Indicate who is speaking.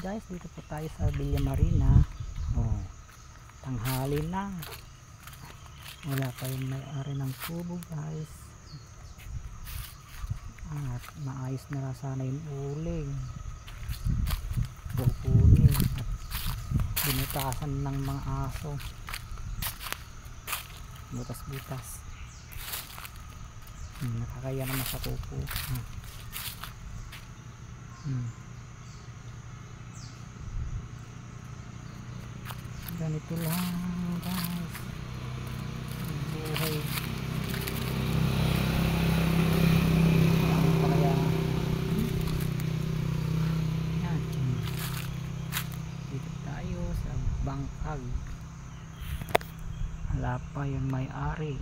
Speaker 1: guys, dito po tayo sa Villa Marina. Oh, tanghali na. Wala pa yung may-ari ng kubo guys. At maayos na sana yung uling. Pupunin at binutasan ng mga aso. Butas-butas. Nakakaya naman sa kupo. Ganito lang guys ang buhay. Kaya yan, dito tayo sa Bangkag. Wala pa yung may-ari.